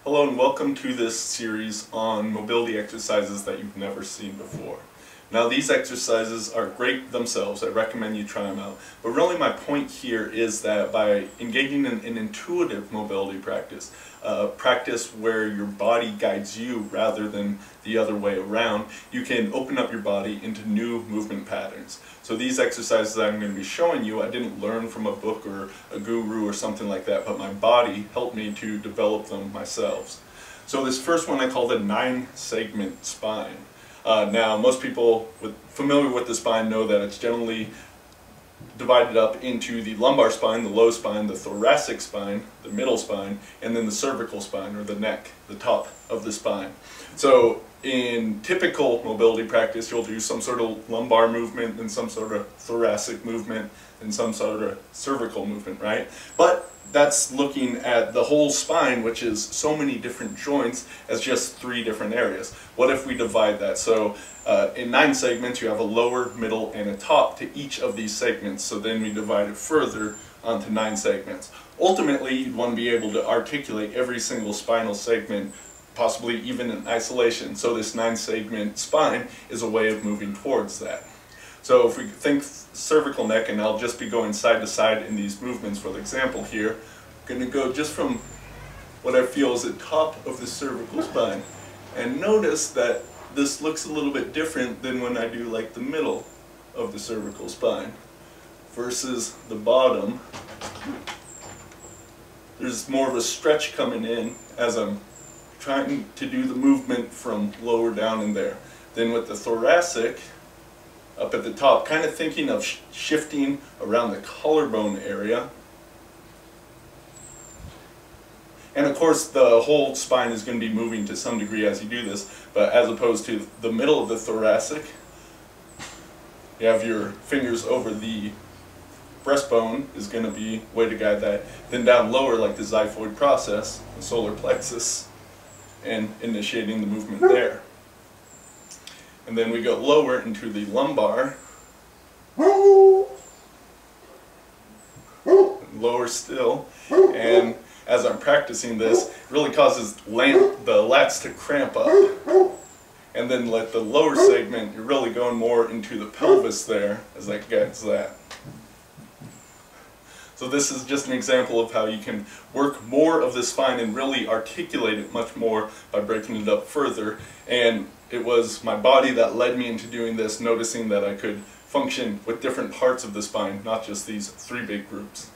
Hello and welcome to this series on mobility exercises that you've never seen before. Now these exercises are great themselves, I recommend you try them out, but really my point here is that by engaging in an intuitive mobility practice, practice where your body guides you rather than the other way around, you can open up your body into new movement patterns. So these exercises that I'm going to be showing you, I didn't learn from a book or a guru or something like that, but my body helped me to develop them myself. So this first one I call the 9-segment spine. Now most people familiar with the spine know that it's generally divided up into the lumbar spine, the low spine, the thoracic spine, the middle spine, and then the cervical spine, or the neck, the top of the spine. So in typical mobility practice, you'll do some sort of lumbar movement and some sort of thoracic movement and some sort of cervical movement, right? But that's looking at the whole spine, which is so many different joints, as just 3 different areas. What if we divide that? So in 9 segments, you have a lower, middle, and a top to each of these segments. So then we divide it further onto 9 segments. Ultimately, you'd want to be able to articulate every single spinal segment, possibly even in isolation. So this 9-segment spine is a way of moving towards that. So if we think cervical neck, and I'll just be going side to side in these movements for the example here, I'm going to go just from what I feel is the top of the cervical spine. And notice that this looks a little bit different than when I do like the middle of the cervical spine versus the bottom. There's more of a stretch coming in as I'm trying to do the movement from lower down in there. Then with the thoracic, up at the top, kind of thinking of shifting around the collarbone area. And of course the whole spine is going to be moving to some degree as you do this, but as opposed to the middle of the thoracic, you have your fingers over the breastbone is going to be a way to guide that. Then down lower, like the xiphoid process, the solar plexus, and initiating the movement there. And then we go lower into the lumbar, lower still, and as I'm practicing this, it really causes the lats to cramp up. And then let the lower segment, you're really going more into the pelvis there as that guides that. So this is just an example of how you can work more of the spine and really articulate it much more by breaking it up further. And it was my body that led me into doing this, noticing that I could function with different parts of the spine, not just these 3 big groups.